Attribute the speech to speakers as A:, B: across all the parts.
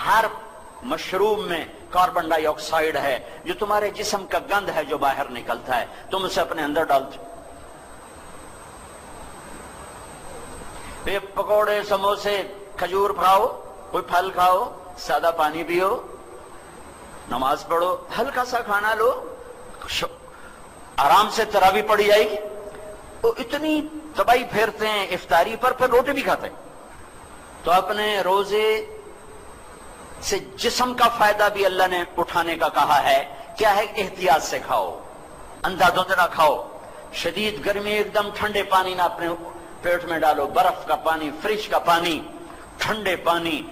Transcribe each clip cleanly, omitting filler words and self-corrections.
A: ہر مشروب میں کاربن ڈائی آکسائڈ ہے، جو تمہارے جسم کا گند ہے جو باہر نکلتا ہے، تم اسے اپنے اندر ڈالتے. پکوڑے، سموسے، کھجور کھاؤ، کوئی پھل کھاؤ، سادہ پانی پیو، نماز پڑھو، ہلکا سا کھانا لو، آرام سے تراویح پڑھی جائے گی. وہ اتنی تباہی پھیرتے ہیں افطاری پر، پھر روٹی بھی کھاتے ہیں. تو اپنے روزے سے جسم کا فائدہ بھی اللہ نے اٹھانے کا کہا ہے. کیا ہے؟ احتیاط سے کھاؤ، اندھا دھند نہ کھاؤ. شدید گرمی ایک دم ٹھنڈے پانی نہ اپنے پیٹ میں ڈالو، برف کا پانی، فریج کا پانی، ٹھنڈے پانی.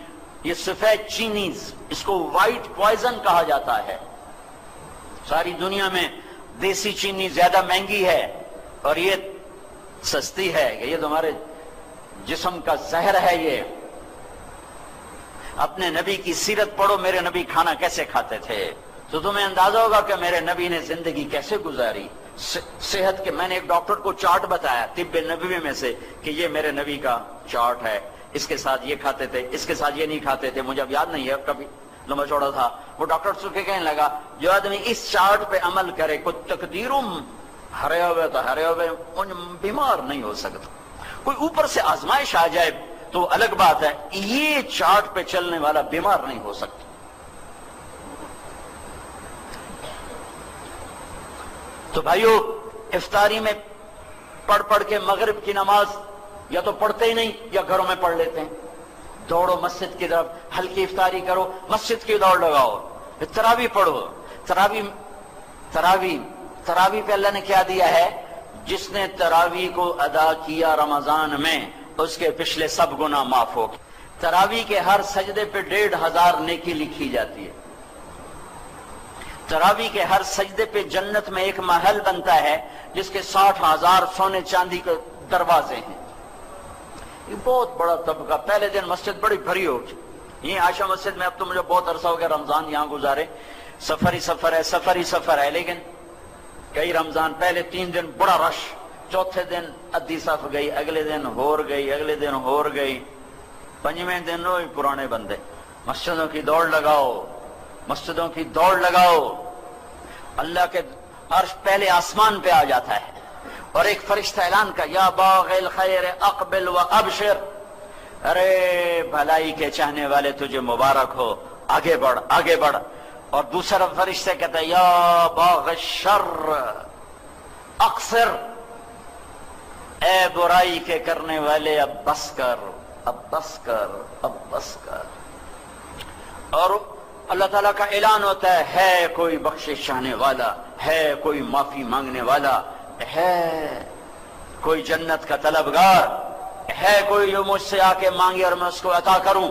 A: یہ سفید چینی، اس کو وائٹ پوائزن کہا جاتا ہے. ساری دنیا میں دیسی چینی زیادہ مہنگی ہے اور یہ سستی ہے. یہ تمہارے جسم کا زہر ہے. یہ اپنے نبی کی سیرت پڑھو، میرے نبی کھانا کیسے کھاتے تھے تو تمہیں اندازہ ہوگا کہ میرے نبی نے زندگی کیسے گزاری. صحت کے میں نے ایک ڈاکٹر کو چارٹ بتایا طب نبوی میں سے کہ یہ میرے نبی کا چارٹ ہے، اس کے ساتھ یہ کھاتے تھے، اس کے ساتھ یہ نہیں کھاتے تھے. مجھے اب یاد نہیں ہے، کبھی لمبا چوڑا تھا. وہ ڈاکٹر سے کہنے لگا جو آدمی اس چارٹ پہ عمل کرے، کوئی تقدیرم ہرے ہوئے تو ہرے ہوئے بیمار نہیں ہو سکتا. کوئی اوپر سے آزمائش آ جائے تو الگ بات ہے، یہ چارٹ پہ چلنے والا بیمار نہیں ہو سکتا. تو بھائیو، افطاری میں پڑھ کے مغرب کی نماز یا تو پڑھتے ہی نہیں یا گھروں میں پڑھ لیتے ہیں. دوڑو مسجد کی طرف، ہلکی افطاری کرو، مسجد کی دوڑ لگاؤ، تراویح پڑھو. تراویح پہ اللہ نے کیا دیا ہے؟ جس نے تراویح کو ادا کیا رمضان میں، اس کے پچھلے سب گناہ معاف ہو گئے. تراویح کے ہر سجدے پہ 1500 نیکی لکھی جاتی ہے. تراویح کے ہر سجدے پہ جنت میں ایک محل بنتا ہے جس کے 60,000 سونے چاندی کے دروازے ہیں. یہ بہت بڑا طبقہ. پہلے دن مسجد بڑی بھری ہوگی. یہ عائشہ مسجد میں اب تو مجھے بہت عرصہ ہو گیا رمضان یہاں گزارے. سفر ہی سفر ہے، لیکن کئی رمضان پہلے 3 دن بڑا رش، چوتھے دن ادھی صف گئی، اگلے دن ہور گئی، اگلے دن ہور گئی، 5ویں دن وہی پرانے بندے. مسجدوں کی دوڑ لگاؤ، مسجدوں کی دوڑ لگاؤ. اللہ کے عرش پہلے آسمان پہ آ جاتا ہے اور ایک فرشتہ اعلان کا، یا باغ الخیر اقبل و ابشر، ارے بھلائی کے چاہنے والے تجھے مبارک ہو، آگے بڑھ آگے بڑھ. اور دوسرا فرشتہ کہتا ہے، یا باغ الشر اقصر، اے برائی کے کرنے والے اب بس کر، اب بس کر، اب بس کر. اور اللہ تعالیٰ کا اعلان ہوتا ہے کوئی بخشش چاہنے والا، ہے کوئی معافی مانگنے والا، ہے کوئی جنت کا طلبگار، ہے کوئی جو مجھ سے آ کے مانگے اور میں اس کو عطا کروں.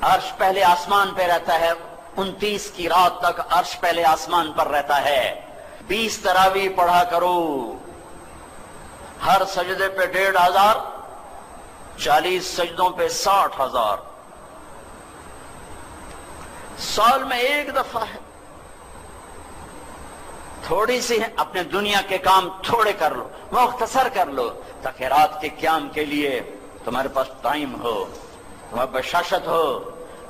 A: عرش پہلے آسمان پہ رہتا ہے، 29 کی رات تک عرش پہلے آسمان پر رہتا ہے. 20 تراویح پڑھا کرو، ہر سجدے پہ 1500، 40 سجدوں پہ 60,000. سال میں ایک دفعہ ہے، تھوڑی سی ہے. اپنے دنیا کے کام تھوڑے کر لو، مختصر کر لو، تاکہ رات کے قیام کے لیے تمہارے پاس ٹائم ہو، تمہارے پاس بشاشت ہو.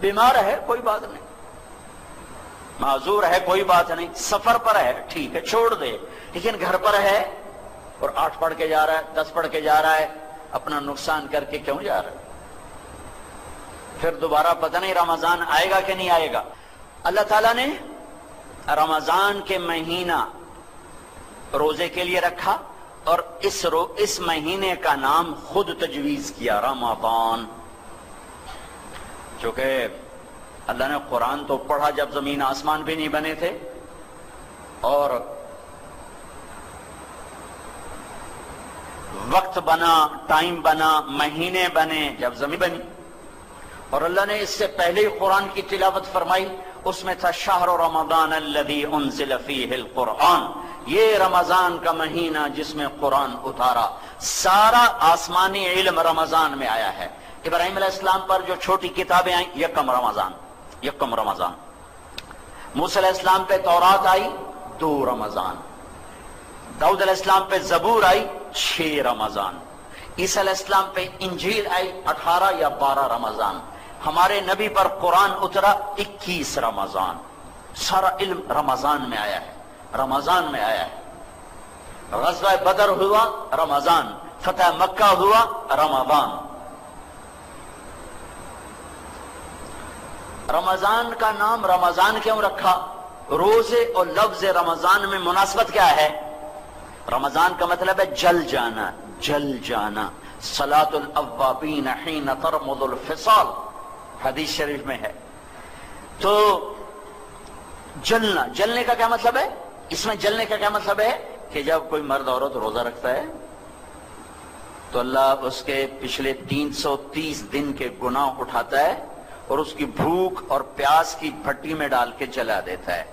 A: بیمار ہے کوئی بات نہیں، معذور ہے کوئی بات نہیں، سفر پر ہے ٹھیک ہے چھوڑ دے، لیکن گھر پر ہے اور 8 پڑھ کے جا رہا ہے، 10 پڑھ کے جا رہا ہے، اپنا نقصان کر کے کیوں جا رہا ہے؟ پھر دوبارہ پتہ نہیں رمضان آئے گا کہ نہیں آئے گا. اللہ تعالیٰ نے رمضان کے مہینہ روزے کے لیے رکھا اور اس مہینے کا نام خود تجویز کیا، رمضان. چونکہ اللہ نے قرآن تو پڑھا جب زمین آسمان بھی نہیں بنے تھے، اور وقت بنا، ٹائم بنا، مہینے بنے جب زمین بنی. اور اللہ نے اس سے پہلے ہی قرآن کی تلاوت فرمائی، اس میں تھا شہر رمضان الذی انزل فیہ القرآن، یہ رمضان کا مہینہ جس میں قرآن اتارا. سارا آسمانی علم رمضان میں آیا ہے. ابراہیم علیہ السلام پر جو چھوٹی کتابیں آئیں، یکم رمضان. موسیٰ علیہ السلام پہ تورات آئی 2 رمضان. داؤد علیہ السلام پہ زبور آئی 6 رمضان. عیسیٰ علیہ السلام پہ انجیل آئی 18 یا 12 رمضان. ہمارے نبی پر قرآن اترا 21 رمضان، سارا علم رمضان میں آیا ہے، رمضان میں آیا ہے۔ غزوہ بدر ہوا رمضان، فتح مکہ ہوا رمضان۔ رمضان کا نام رمضان کیوں رکھا؟ روزے اور لفظ رمضان میں مناسبت کیا ہے؟ رمضان کا مطلب ہے جل جانا، جل جانا۔ صلاۃ الاوابین حین ترمض الفصال، حدیث شریف میں ہے۔ تو جلنا، جلنے کا کیا مطلب ہے؟ اس میں جلنے کا کیا مطلب ہے کہ جب کوئی مرد عورت روزہ رکھتا ہے تو اللہ اس کے پچھلے 330 دن کے گناہ اٹھاتا ہے اور اس کی بھوک اور پیاس کی بھٹی میں ڈال کے جلا دیتا ہے۔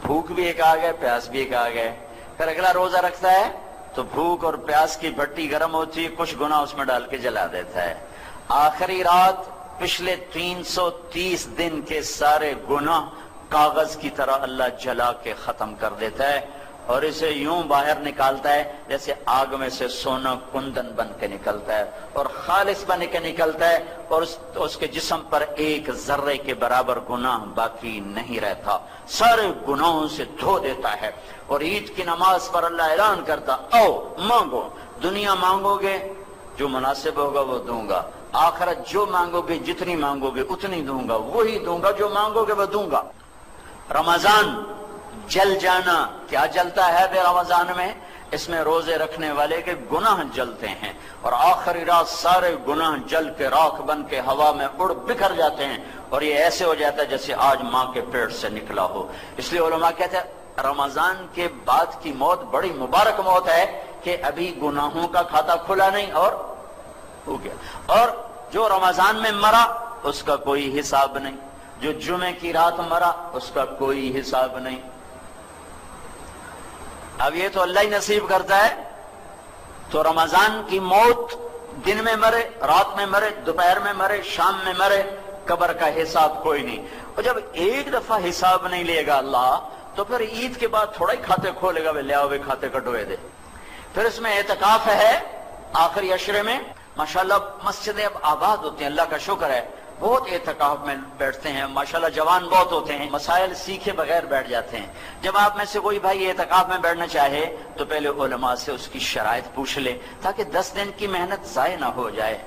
A: بھوک بھی ایک آ گئے، پیاس بھی ایک آ گئے۔ پھر اگلا روزہ رکھتا ہے تو بھوک اور پیاس کی بھٹی گرم ہوتی ہے، کچھ گناہ اس میں ڈال کے جلا دیتا ہے۔ آخری رات پچھلے 330 دن کے سارے گناہ کاغذ کی طرح اللہ جلا کے ختم کر دیتا ہے اور اسے یوں باہر نکالتا ہے جیسے آگ میں سے سونا کندن بن کے نکلتا ہے اور خالص بن کے نکلتا ہے، اور اس کے جسم پر ایک ذرے کے برابر گناہ باقی نہیں رہتا، سارے گناہوں سے دھو دیتا ہے۔ اور عید کی نماز پر اللہ اعلان کرتا، او مانگو، دنیا مانگو گے جو مناسب ہوگا وہ دوں گا، آخرت جو مانگو گے جتنی مانگو گے اتنی دوں گا، وہی دوں گا جو مانگو گے وہ دوں گا۔ رمضان جل جانا، کیا جلتا ہے بے رمضان میں؟ اس میں روزے رکھنے والے کے گناہ جلتے ہیں اور آخری رات سارے گناہ جل کے راکھ بن کے ہوا میں اڑ بکھر جاتے ہیں اور یہ ایسے ہو جاتا ہے جیسے آج ماں کے پیٹ سے نکلا ہو۔ اس لیے علماء کہتے ہیں رمضان کے بعد کی موت بڑی مبارک موت ہے کہ ابھی گناہوں کا کھاتا کھلا نہیں اور ہو گیا، اور جو رمضان میں مرا اس کا کوئی حساب نہیں، جو جمعے کی رات مرا اس کا کوئی حساب نہیں۔ اب یہ تو اللہ ہی نصیب کرتا ہے۔ تو رمضان کی موت دن میں مرے، رات میں مرے، دوپہر میں مرے، شام میں مرے، قبر کا حساب کوئی نہیں۔ اور جب ایک دفعہ حساب نہیں لے گا اللہ تو پھر عید کے بعد تھوڑا ہی کھاتے کھولے گا، لے آؤ کھاتے کٹوئے دے۔ پھر اس میں اعتکاف ہے آخری عشرے میں، ماشاءاللہ مسجدیں اب آباد ہوتی ہیں، اللہ کا شکر ہے، بہت اعتکاف میں بیٹھتے ہیں، ماشاءاللہ جوان بہت ہوتے ہیں، مسائل سیکھے بغیر بیٹھ جاتے ہیں۔ جب آپ میں سے کوئی بھائی اعتکاف میں بیٹھنا چاہے تو پہلے علماء سے اس کی شرائط پوچھ لے تاکہ 10 دن کی محنت ضائع نہ ہو جائے،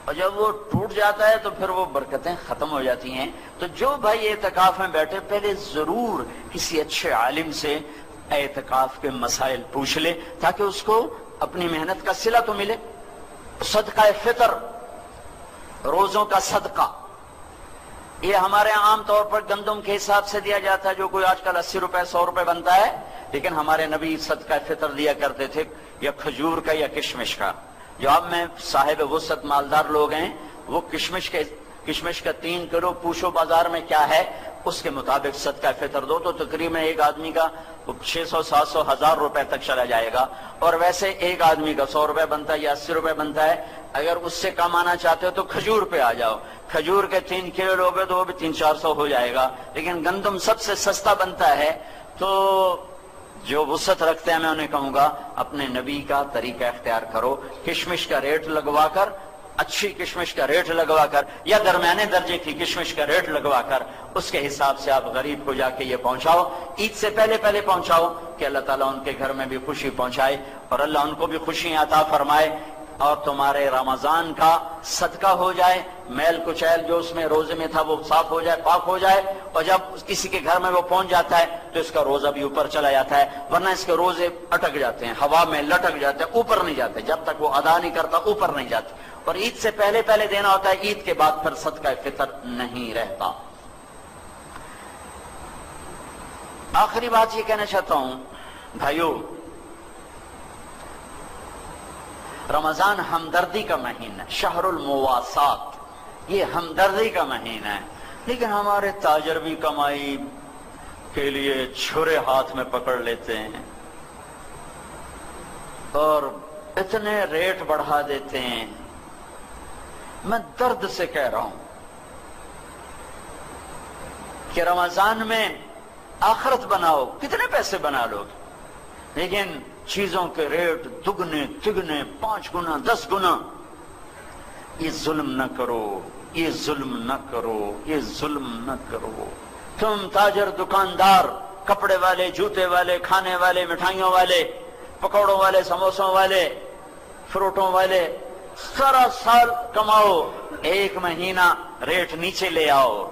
A: اور جب وہ ٹوٹ جاتا ہے تو پھر وہ برکتیں ختم ہو جاتی ہیں۔ تو جو بھائی اعتکاف میں بیٹھے پہلے ضرور کسی اچھے عالم سے اعتکاف کے مسائل پوچھ لے تاکہ اس کو اپنی محنت کا صلہ تو ملے۔ صدقہ فطر، روزوں کا صدقہ، یہ ہمارے عام طور پر گندم کے حساب سے دیا جاتا ہے جو کوئی آج کل 80 روپے 100 روپے بنتا ہے، لیکن ہمارے نبی صدقہ فطر دیا کرتے تھے یا کھجور کا یا کشمش کا۔ جو اب میں صاحب وسعت مالدار لوگ ہیں وہ کشمش کا 3 کلو پوچھو بازار میں کیا ہے اس کے مطابق صدقہ فطر دو تو تقریباً ایک آدمی کا 600 700 1000 روپے تک چلا جائے گا، اور ویسے ایک آدمی کا 100 روپے بنتا ہے یا 80 روپے بنتا ہے۔ اگر اس سے کم آنا چاہتے ہو تو کھجور پہ آ جاؤ، کھجور کے 3 کلو لوگے تو وہ بھی 300-400 ہو جائے گا، لیکن گندم سب سے سستا بنتا ہے۔ تو جو وسعت رکھتے ہیں میں انہیں کہوں گا اپنے نبی کا طریقہ اختیار کرو، کشمش کا ریٹ لگوا کر، اچھی کشمش کا ریٹ لگوا کر یا درمیانے درجے کی کشمش کا ریٹ لگوا کر اس کے حساب سے آپ غریب کو جا کے یہ پہنچاؤ، عید سے پہلے پہنچاؤ کہ اللہ تعالیٰ ان کے گھر میں بھی خوشی پہنچائے اور اللہ ان کو بھی خوشی عطا فرمائے اور تمہارے رمضان کا صدقہ ہو جائے، میل کچیل جو اس میں روزے میں تھا وہ صاف ہو جائے، پاک ہو جائے، اور جب کسی کے گھر میں وہ پہنچ جاتا ہے تو اس کا روزہ بھی اوپر چلا جاتا ہے، ورنہ اس کے روزے اٹک جاتے ہیں، ہوا میں لٹک جاتے ہیں، اوپر نہیں جاتے، جب تک وہ ادا نہیں کرتا اوپر نہیں جاتے، اور عید سے پہلے دینا ہوتا ہے، عید کے بعد پھر صدقہ فطر نہیں رہتا۔ آخری بات یہ کہنا چاہتا ہوں بھائیو، رمضان ہمدردی کا مہینہ، شہر المواسات، یہ ہمدردی کا مہینہ ہے، لیکن ہمارے تاجر بھی کمائی کے لیے چھرے ہاتھ میں پکڑ لیتے ہیں اور اتنے ریٹ بڑھا دیتے ہیں۔ میں درد سے کہہ رہا ہوں کہ رمضان میں آخرت بناؤ، کتنے پیسے بنا لو گے، لیکن چیزوں کے ریٹ دگنے تگنے 5 گنا 10 گنا، یہ ظلم نہ کرو، یہ ظلم نہ کرو، یہ ظلم نہ کرو۔ تم تاجر، دکاندار، کپڑے والے، جوتے والے، کھانے والے، مٹھائیوں والے، پکوڑوں والے، سموسوں والے، فروٹوں والے، سارا سال کماؤ، ایک مہینہ ریٹ نیچے لے آؤ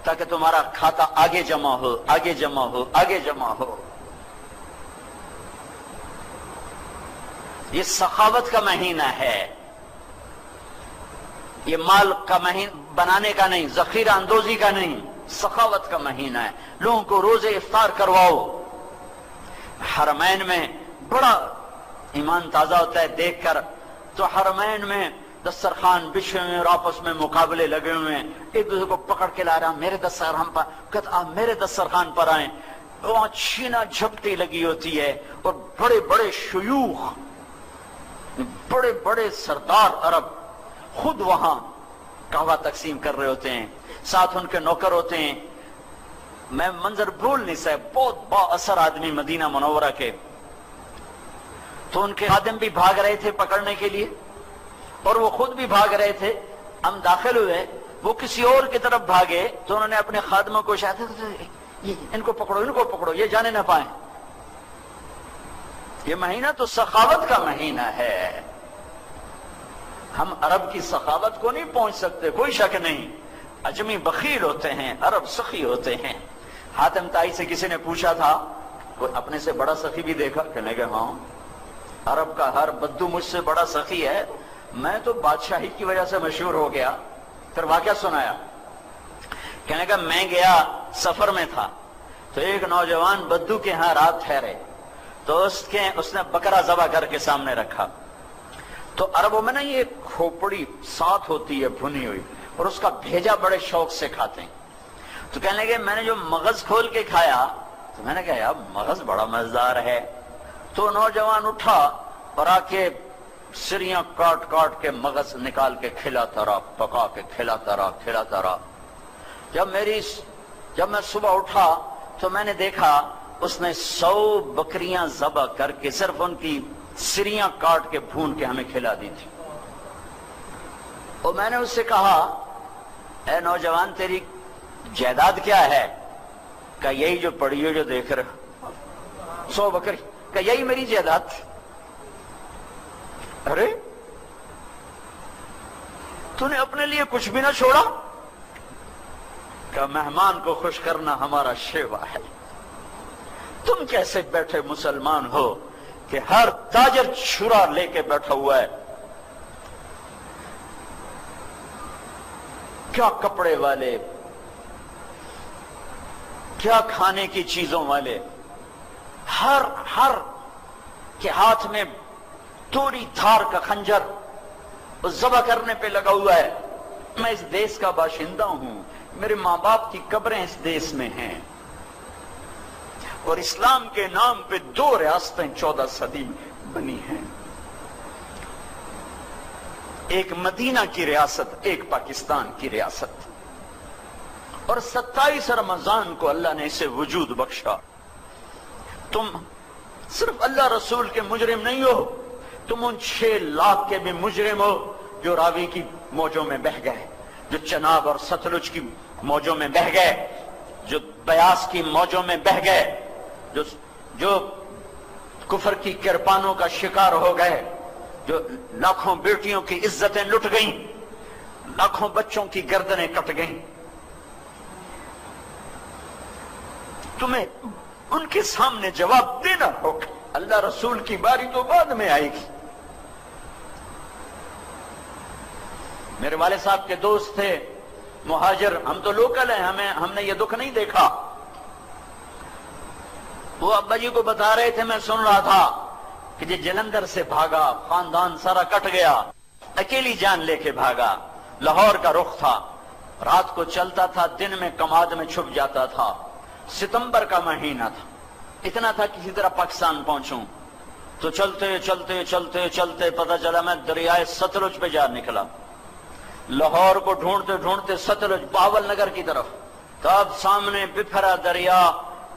A: تاکہ تمہارا کھاتا آگے جمع ہو، آگے جمع ہو، آگے جمع ہو۔ یہ سخاوت کا مہینہ ہے، یہ مال کا مہینہ بنانے کا نہیں، ذخیرہ اندوزی کا نہیں، سخاوت کا مہینہ ہے۔ لوگوں کو روزے افطار کرواؤ۔ حرمین میں بڑا ایمان تازہ ہوتا ہے دیکھ کر، تو حرمین میں دسترخوان بچھے ہوئے اور آپس میں مقابلے لگے ہوئے ہیں، ایک دوسرے کو پکڑ کے لا رہا، میرے دسترخوان پر، کہتا آپ میرے دسترخوان پر آئیں۔ وہاں چھینا جھپٹی لگی ہوتی ہے، اور بڑے بڑے شیوخ، بڑے بڑے سردار عرب خود وہاں قہوہ تقسیم کر رہے ہوتے ہیں، ساتھ ان کے نوکر ہوتے ہیں۔ میں منظر بھول نہیں سکتا، بہت با اثر آدمی مدینہ منورہ کے۔ تو ان کے خادم بھی بھاگ رہے تھے پکڑنے کے لیے، اور وہ خود بھی بھاگ رہے تھے۔ ہم داخل ہوئے، وہ کسی اور کی طرف بھاگے، تو انہوں نے اپنے خادموں کو شاید ان کو پکڑو، ان کو پکڑو، یہ جانے نہ پائیں۔ یہ مہینہ تو سخاوت کا مہینہ ہے۔ ہم عرب کی سخاوت کو نہیں پہنچ سکتے، کوئی شک نہیں۔ اجمی بخیل ہوتے ہیں، عرب سخی ہوتے ہیں۔ حاتم طائی سے کسی نے پوچھا تھا، کوئی اپنے سے بڑا سخی بھی دیکھا؟ کہنے کہ ہاں، عرب کا ہر بدو مجھ سے بڑا سخی ہے، میں تو بادشاہی کی وجہ سے مشہور ہو گیا۔ پھر واقعہ سنایا، کہنے کہ میں گیا، سفر میں تھا، تو ایک نوجوان بدو کے ہاں رات ٹھہرے، تو اس نے بکرا ذبح کر کے سامنے رکھا۔ تو عربوں میں نا یہ کھوپڑی ساتھ ہوتی ہے بھنی ہوئی، اور اس کا بھیجا بڑے شوق سے کھاتے ہیں۔ تو کہنے لگے میں نے جو مغز کھول کے کھایا، تو میں نے کہا یار مغز بڑا مزیدار ہے۔ تو نوجوان اٹھا اور آ کے سریاں کاٹ کاٹ کے مغز نکال کے کھلاتا رہا، پکا کے کھلاتا رہا۔ جب میں صبح اٹھا تو میں نے دیکھا اس نے 100 بکریاں ذبح کر کے صرف ان کی سریاں کاٹ کے بھون کے ہمیں کھلا دی تھی۔ اور میں نے اس سے کہا اے نوجوان تیری جائیداد کیا ہے؟ کہ یہی جو پڑی ہو جو دیکھ رہے 100 بکری، کہ یہی میری جائیداد تھی۔ ارے تو نے اپنے لیے کچھ بھی نہ چھوڑا؟ کہ مہمان کو خوش کرنا ہمارا شیوا ہے۔ تم کیسے بیٹھے مسلمان ہو کہ ہر تاجر چھرا لے کے بیٹھا ہوا ہے؟ کیا کپڑے والے، کیا کھانے کی چیزوں والے، ہر کے ہاتھ میں توری دھار کا خنجر ذبح کرنے پہ لگا ہوا ہے۔ میں اس دیس کا باشندہ ہوں، میرے ماں باپ کی قبریں اس دیس میں ہیں، اور اسلام کے نام پہ 2 ریاستیں 14 صدی بنی ہیں، ایک مدینہ کی ریاست، ایک پاکستان کی ریاست، اور 27 رمضان کو اللہ نے اسے وجود بخشا۔ تم صرف اللہ رسول کے مجرم نہیں ہو، تم ان 6 لاکھ کے بھی مجرم ہو جو راوی کی موجوں میں بہہ گئے، جو چناب اور ستلج کی موجوں میں بہہ گئے، جو بیاس کی موجوں میں بہہ گئے، جو کفر کی کرپانوں کا شکار ہو گئے، جو لاکھوں بیٹیوں کی عزتیں لٹ گئیں، لاکھوں بچوں کی گردنیں کٹ گئیں۔ تمہیں ان کے سامنے جواب دینا ہوگا۔ اللہ رسول کی باری تو بعد میں آئے گی۔ میرے والد صاحب کے دوست تھے مہاجر، ہم تو لوکل ہیں، ہم نے یہ دکھ نہیں دیکھا۔ وہ ابا جی کو بتا رہے تھے، میں سن رہا تھا کہ یہ جلندھر سے بھاگا، خاندان سارا کٹ گیا، اکیلی جان لے کے بھاگا، لاہور کا رخ تھا، رات کو چلتا تھا، دن میں کماد میں چھپ جاتا تھا، ستمبر کا مہینہ تھا، اتنا تھا کسی طرح پاکستان پہنچوں۔ تو چلتے چلتے چلتے چلتے پتہ چلا میں دریائے ستلج پہ جا نکلا، لاہور کو ڈھونڈتے ڈھونڈتے ستلج بہاول نگر کی طرف، تب سامنے بپھرا دریا،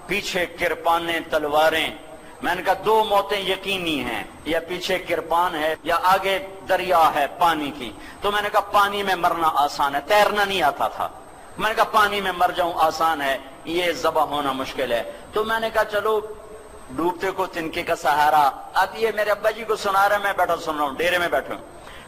A: پیچھے کرپانیں تلواریں، میں نے کہا دو موتیں یقینی ہیں، یا پیچھے کرپان ہے یا آگے دریا ہے پانی کی. تو میں نے کہا پانی میں مرنا آسان ہے، تیرنا نہیں آتا تھا. میں نے کہا پانی میں مر جاؤں آسان ہے، یہ ذبح ہونا مشکل ہے. تو میں نے کہا چلو ڈوبتے کو تنکے کا سہارا. اب یہ میرے ابا جی کو سنا رہا ہے، میں بیٹھا سن رہا ہوں، ڈیرے میں بیٹھا ہوں.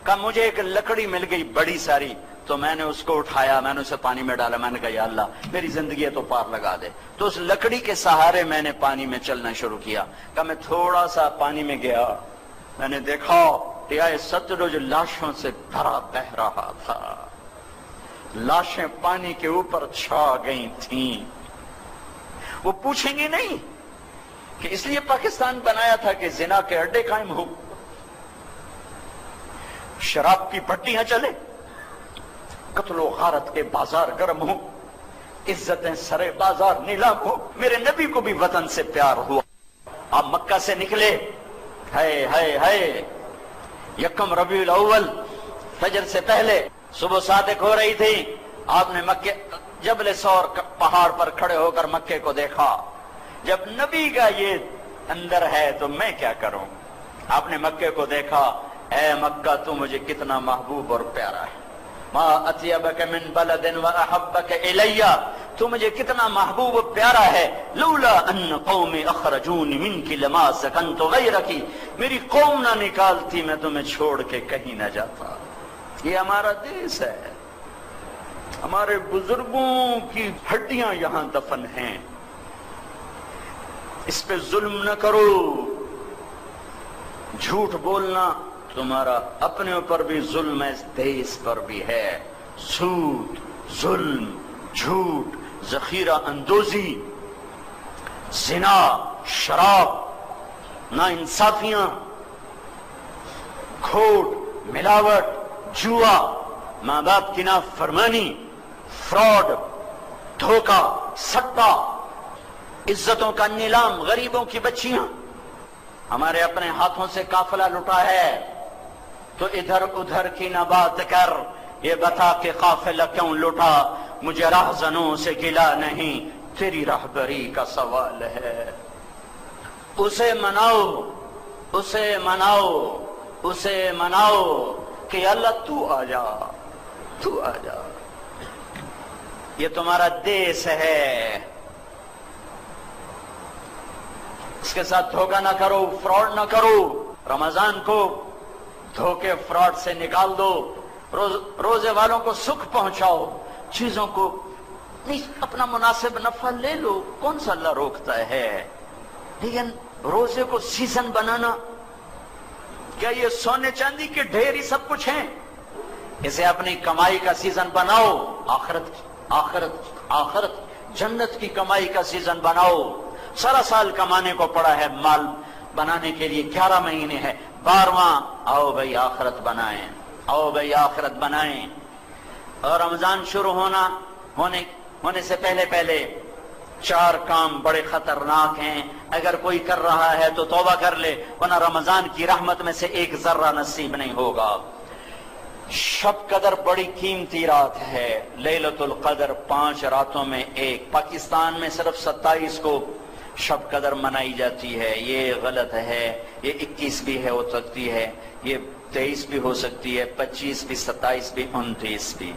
A: کہا مجھے ایک لکڑی مل گئی بڑی ساری، تو میں نے اس کو اٹھایا، میں نے اسے پانی میں ڈالا. میں نے کہا یا اللہ میری زندگی ہے تو پار لگا دے. تو اس لکڑی کے سہارے میں نے پانی میں چلنا شروع کیا. کہا میں تھوڑا سا پانی میں گیا، میں نے دیکھا دریائے ستلج لاشوں سے بھرا بہ رہا تھا. لاشیں پانی کے اوپر چھا گئی تھیں. وہ پوچھیں گے نہیں کہ اس لیے پاکستان بنایا تھا کہ زنا کے اڈے قائم ہو، شراب کی بھٹیاں چلے، قتل و غارت کے بازار گرم ہو، عزتیں سرے بازار نیلام ہو. میرے نبی کو بھی وطن سے پیار ہوا. آپ مکہ سے نکلے، ہے یکم ربیع الاول فجر سے پہلے صبح صادق ہو رہی تھی. آپ نے مکے جبل سور پہاڑ پر کھڑے ہو کر مکے کو دیکھا. جب نبی کا یہ اندر ہے تو میں کیا کروں. آپ نے مکے کو دیکھا، اے مکہ تو مجھے کتنا محبوب اور پیارا ہے. ما اطیبک من بلد واحبک الی، تو مجھے کتنا محبوب و پیارا ہے. لولا ان قوم اخرجونی منک لما سکنت غیرک، میری قوم نہ نکالتی میں تمہیں چھوڑ کے کہیں نہ جاتا. یہ ہمارا دیس ہے، ہمارے بزرگوں کی ہڈیاں یہاں دفن ہیں. اس پہ ظلم نہ کرو. جھوٹ بولنا تمہارا اپنے اوپر بھی ظلم ہے، اس دیس پر بھی ہے. سود، ظلم، جھوٹ، ذخیرہ اندوزی، زنا، شراب، ناانصافیاں، کھوٹ، ملاوٹ، جوا، ماں باپ کی نافرمانی، فراڈ، دھوکہ، سٹا، عزتوں کا نیلام، غریبوں کی بچیاں. ہمارے اپنے ہاتھوں سے قافلہ لٹا ہے تو ادھر ادھر کی نہ بات کر. یہ بتا کہ قافلہ کیوں لٹا، مجھے راہزنوں سے گلا نہیں، تیری راہبری کا سوال ہے. اسے مناؤ، اسے مناؤ، اسے مناؤ کہ اللہ تو آ جا، تو آ جا. یہ تمہارا دیس ہے، اس کے ساتھ دھوکہ نہ کرو، فراڈ نہ کرو. رمضان کو دھوکے فراڈ سے نکال دو. روزے والوں کو سکھ پہنچاؤ، چیزوں کو نہیں اپنا مناسب نفع لے لو، کون سا اللہ روکتا ہے. لیکن روزے کو سیزن بنانا، کیا یہ سونے چاندی کے ڈھیر ہی سب کچھ ہیں؟ اسے اپنی کمائی کا سیزن بناؤ. آخرت جنت کی کمائی کا سیزن بناؤ. سارا سال کمانے کو پڑا ہے، مال بنانے کے لیے 11 مہینے ہے. 12واں آؤ بھائی آخرت بنائیں، آؤ بھائی آخرت بنائیں. اور رمضان شروع ہونے سے پہلے 4 کام بڑے خطرناک ہیں. اگر کوئی کر رہا ہے تو توبہ کر لے، ورنہ رمضان کی رحمت میں سے ایک ذرہ نصیب نہیں ہوگا. شب قدر بڑی قیمتی رات ہے. لیلۃ القدر 5 راتوں میں ایک. پاکستان میں صرف 27 کو شب قدر منائی جاتی ہے. یہ غلط ہے. یہ 21 بھی ہے ہو سکتی ہے، یہ 23 بھی ہو سکتی ہے، 25 بھی، 27 بھی، 29 بھی.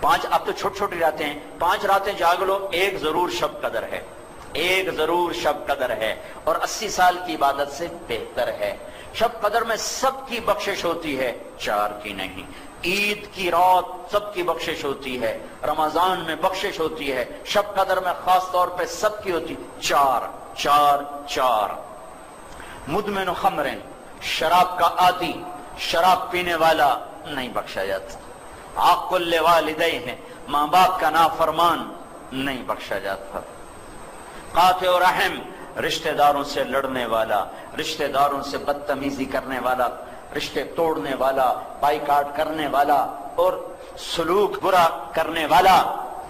A: 5 اب تو چھوٹی چھوٹی راتیں ہیں. 5 راتیں جاگ لو، ایک ضرور شب قدر ہے، ایک ضرور شب قدر ہے، اور 80 سال کی عبادت سے بہتر ہے. شب قدر میں سب کی بخشش ہوتی ہے، 4 کی نہیں. عید کی رات سب کی بخشش ہوتی ہے، رمضان میں بخشش ہوتی ہے، شب قدر میں خاص طور پہ سب کی ہوتی. 4 مدمن خمر، شراب کا عادی، شراب پینے والا نہیں بخشا جاتا. عاقل والدین ہیں، ماں باپ کا نافرمان نہیں بخشا جاتا. قاطع رحم، رشتہ داروں سے لڑنے والا، رشتہ داروں سے بدتمیزی کرنے والا، رشتے توڑنے والا، بائیکاٹ کرنے والا اور سلوک برا کرنے والا،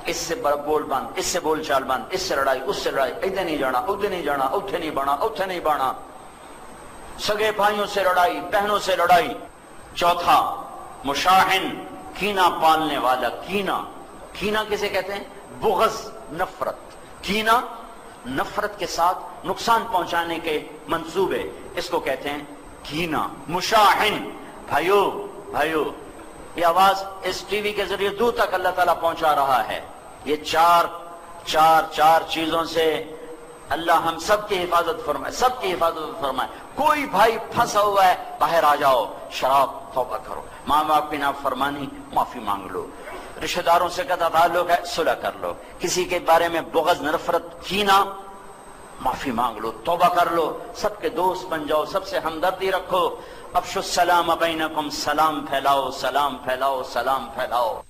A: اس سے بول بند، اس سے بول چال بند، اس سے لڑائی، اس سے لڑائی، ادھر نہیں جانا، ادھر نہیں جانا، اتھے نہیں بڑھنا، اتھے نہیں بڑھنا. سگے بھائیوں سے لڑائی، بہنوں سے لڑائی. 4 مشاحن، کینہ پالنے والا. کینہ کسے کہتے ہیں؟ بغض، نفرت. کینہ نفرت کے ساتھ نقصان پہنچانے کے منصوبے، اس کو کہتے ہیں کینہ۔ مشاحن، بھائیو یہ آواز اس ٹی وی کے ذریعے دور تک اللہ تعالیٰ پہنچا رہا ہے۔ یہ چار چیزوں سے اللہ ہم سب کی حفاظت فرمائے، سب کی حفاظت فرمائے۔ کوئی بھائی پھنسا ہوا ہے، باہر آ جاؤ، شراب توبہ کرو، ماں باپ کی نافرمانی معافی مانگ لو، رشتہ داروں سے قطع تعلق ہے صلح کر لو، کسی کے بارے میں بغض، نفرت، کینہ، معافی مانگ لو، توبہ کر لو، سب کے دوست بن جاؤ، سب سے ہمدردی رکھو۔ افشوا السلام بینکم، سلام پھیلاؤ، سلام پھیلاؤ، سلام پھیلاؤ۔